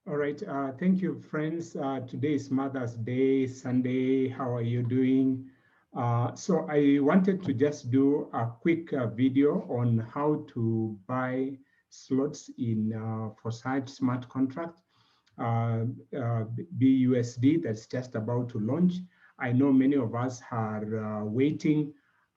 All right. Thank you, friends. Today is Mother's Day, Sunday. How are you doing? So I wanted to just do a quick video on how to buy slots in Forsage smart contract, uh, BUSD that's just about to launch. I know many of us are waiting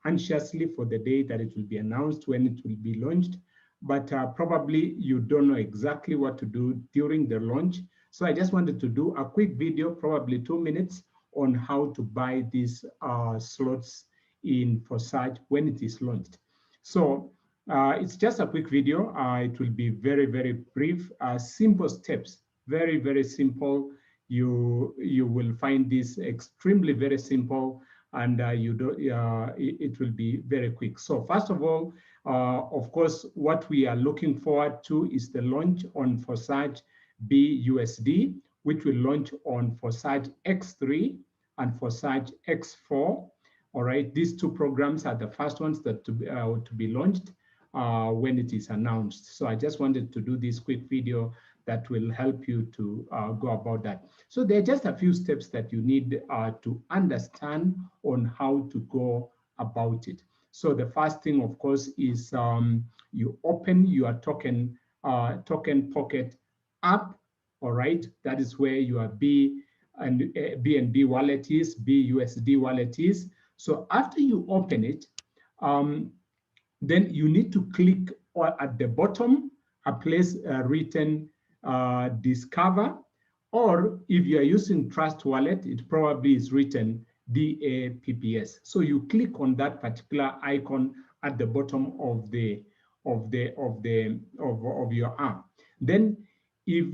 anxiously for the day that it will be announced when it will be launched, but probably you don't know exactly what to do during the launch. So I just wanted to do a quick video, probably 2 minutes, on how to buy these slots in Forsage when it is launched. So it's just a quick video. It will be very, very brief, simple steps, very, very simple. You will find this extremely very simple, and it will be very quick. So first of all, of course, what we are looking forward to is the launch on Forsage BUSD, which will launch on Forsage X3 and Forsage X4. All right, these two programs are the first ones that to be launched when it is announced. So I just wanted to do this quick video that will help you to go about that. So there are just a few steps that you need to understand on how to go about it. So the first thing, of course, is you open your token pocket app. All right, that is where your BNB wallet is, BUSD wallet is. So after you open it, then you need to click at the bottom a place written discover, or if you are using Trust Wallet, it probably is written DAPPS. So you click on that particular icon at the bottom of your app. Then if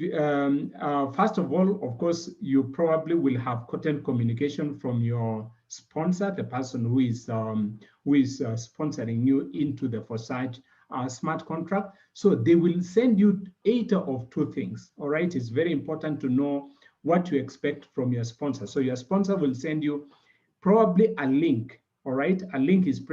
first of all, of course, you probably will have content communication from your sponsor, the person who is sponsoring you into the Forsage smart contract. So they will send you either of two things. All right, it's very important to know what you expect from your sponsor. So your sponsor will send you probably a link. All right, a link is a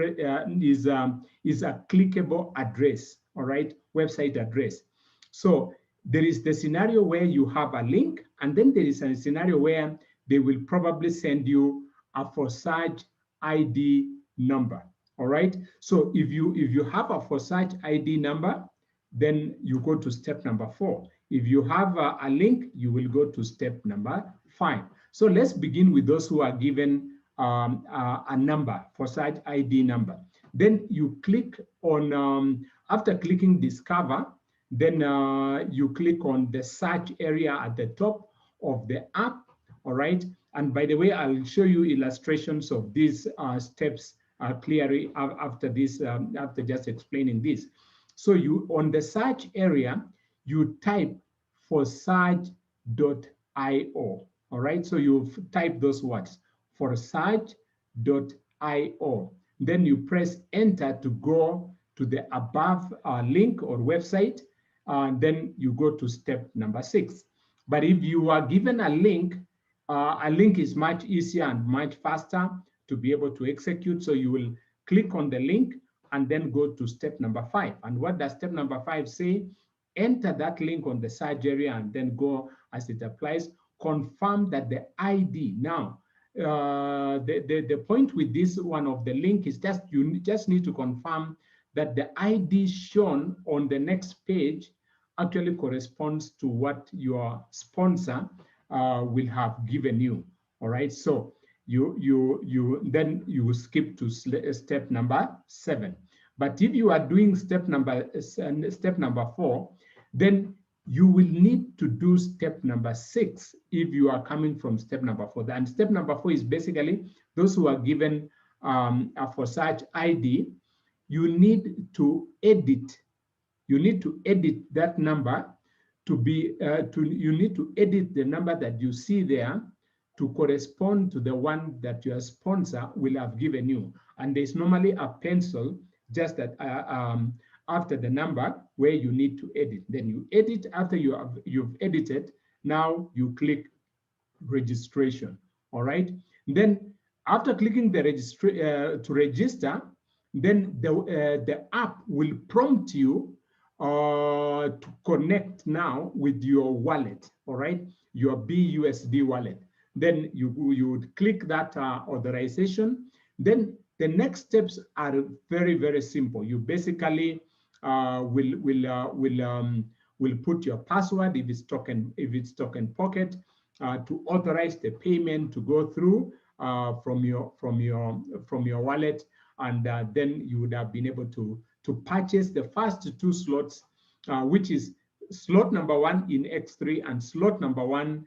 clickable address. All right, website address. So there is the scenario where you have a link, and then there is a scenario where they will probably send you a Forsage ID number. All right. So if you have a Forsage ID number, then you go to step number 4. If you have a link, you will go to step number 5. So let's begin with those who are given a number, Forsage ID number. Then you click on, after clicking discover, then you click on the search area at the top of the app. All right. And by the way, I'll show you illustrations of these steps clearly after this, after just explaining this. So you, on the search area, you type forsage.io. All right. So you type those words, forsage.io. Then you press enter to go to the above link or website. Then you go to step number 6. But if you are given a link is much easier and much faster to be able to execute. So you will click on the link and then go to step number 5. And what does step number 5 say? Enter that link on the search area and then go as it applies. Confirm that the ID. Now, the point with this one of the link is just you just need to confirm that the ID shown on the next page actually corresponds to what your sponsor will have given you. All right. So then you skip to step number 7. But if you are doing step number 4, then you will need to do step number 6 if you are coming from step number 4. And step number 4 is basically those who are given a Forsage ID. You need to edit. You need to edit that number to be you need to edit the number that you see there to correspond to the one that your sponsor will have given you. And there's normally a pencil just that after the number where you need to edit. Then you edit. After you've edited, now you click registration. All right. Then after clicking the to register, then the app will prompt you to connect now with your wallet, all right, your BUSD wallet. Then you would click that authorization. Then the next steps are very, very simple. You basically will put your password if it's token pocket to authorize the payment to go through from your wallet, and then you would have been able to purchase the first 2 slots, which is slot number 1 in X3 and slot number 1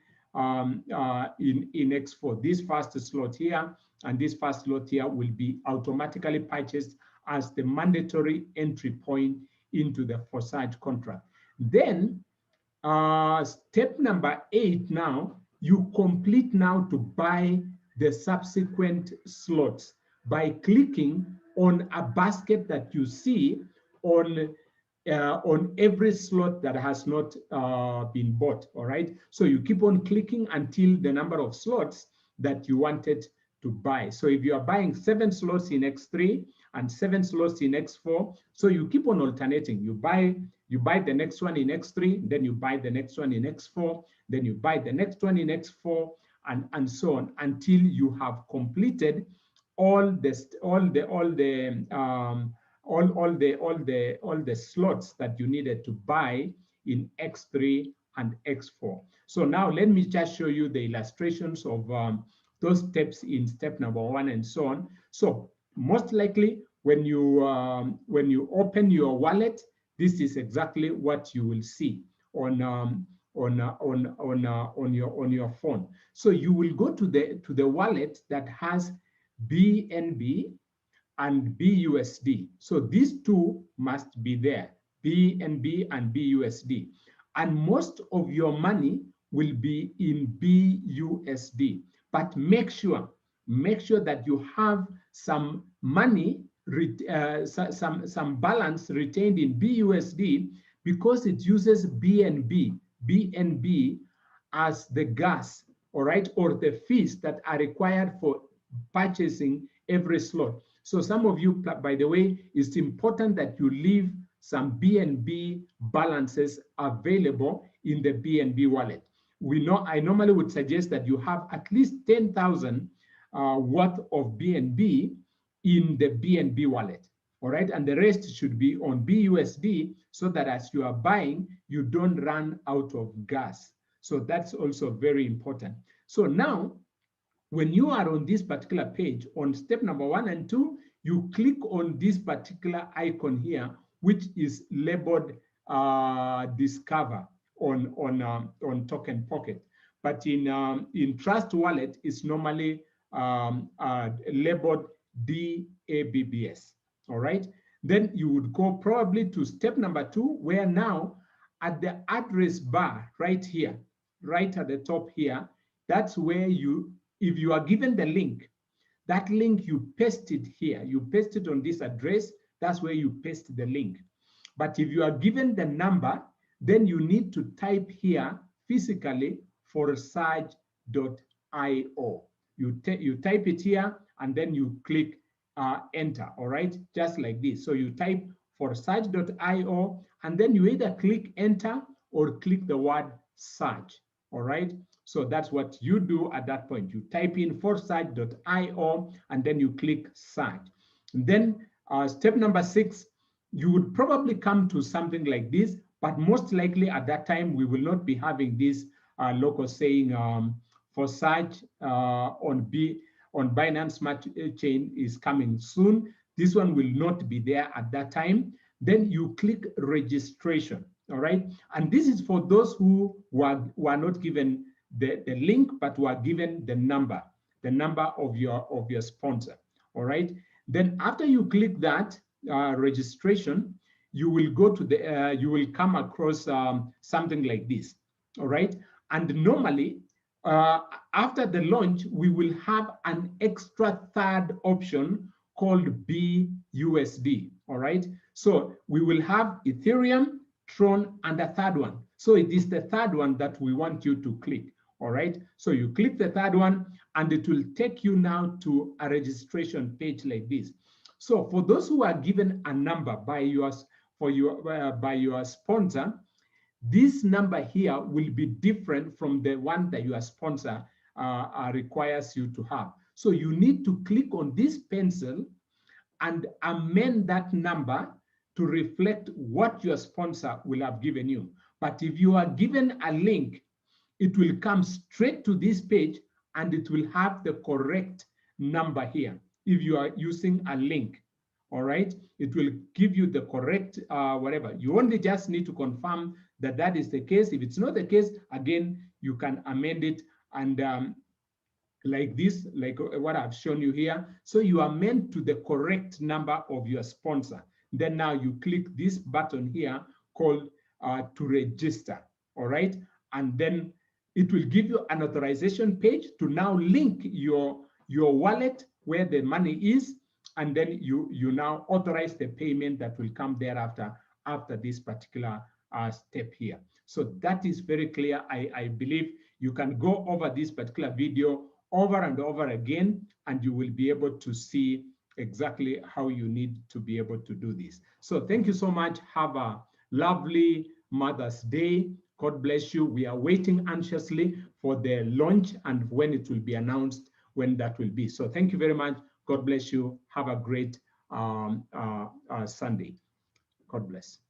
in X4. This first slot here and this first slot here will be automatically purchased as the mandatory entry point into the Forsage contract. Then step number 8 now, you complete now to buy the subsequent slots by clicking on a basket that you see on every slot that has not been bought, all right? So you keep on clicking until the number of slots that you wanted to buy. So if you are buying 7 slots in X3 and 7 slots in X4, so you keep on alternating. You buy the next one in X3, then you buy the next one in X4, then you buy the next one in X4, and so on until you have completed all the slots that you needed to buy in X3 and X4. So now let me just show you the illustrations of those steps in step number 1 and so on. So most likely when you open your wallet, this is exactly what you will see on your phone. So you will go to the wallet that has BNB and BUSD. So these 2 must be there, BNB and BUSD. And most of your money will be in BUSD. But make sure that you have some money, some balance retained in BUSD, because it uses BNB as the gas, all right, or the fees that are required for purchasing every slot. So some of you, by the way, it's important that you leave some BNB balances available in the BNB wallet. I normally would suggest that you have at least 10,000 worth of BNB in the BNB wallet, all right? And the rest should be on BUSD so that as you are buying, you don't run out of gas. So that's also very important. So now, when you are on this particular page, on step number 1 and 2, you click on this particular icon here, which is labeled Discover on Token Pocket. But in Trust Wallet, it's normally labeled DABBS, all right? Then you would go probably to step number 2, where now at the address bar right here, right at the top here, that's where if you are given the link, that link you paste it here, you paste it on this address, that's where you paste the link. But if you are given the number, then you need to type here physically forsage.io. You type it here and then you click enter, all right? Just like this. So you type forsage.io and then you either click enter or click the word search, all right? So that's what you do at that point. You type in forsage.io and then you click search. And then step number 6, you would probably come to something like this, but most likely at that time, we will not be having this logo saying Forsage on Binance Smart Chain is coming soon. This one will not be there at that time. Then you click registration, all right? And this is for those who were not given the link, but were given the number of your sponsor, all right? Then after you click that registration, you will go to you will come across something like this, all right? And normally, after the launch, we will have an extra third option called BUSD, all right? So we will have Ethereum, Tron, and a third one. So it is the third one that we want you to click, all right? So you click the third one, and it will take you now to a registration page like this. So for those who are given a number by for your by your sponsor, this number here will be different from the one that your sponsor requires you to have. So you need to click on this pencil and amend that number to reflect what your sponsor will have given you. But if you are given a link, it will come straight to this page and it will have the correct number here. If you are using a link, all right, it will give you the correct whatever. You only just need to confirm that that is the case. If it's not the case, again, you can amend it and like this, like what I've shown you here. So you are meant to the correct number of your sponsor. Then now you click this button here called to register, all right? And then it will give you an authorization page to now link your wallet where the money is, and then you now authorize the payment that will come thereafter after this particular step here. So that is very clear. I believe you can go over this particular video over and over again, and you will be able to see exactly how you need to be able to do this. So thank you so much. Have a lovely Mother's Day. God bless you. We are waiting anxiously for the launch and when it will be announced, when that will be. So thank you very much. God bless you. Have a great Sunday. God bless.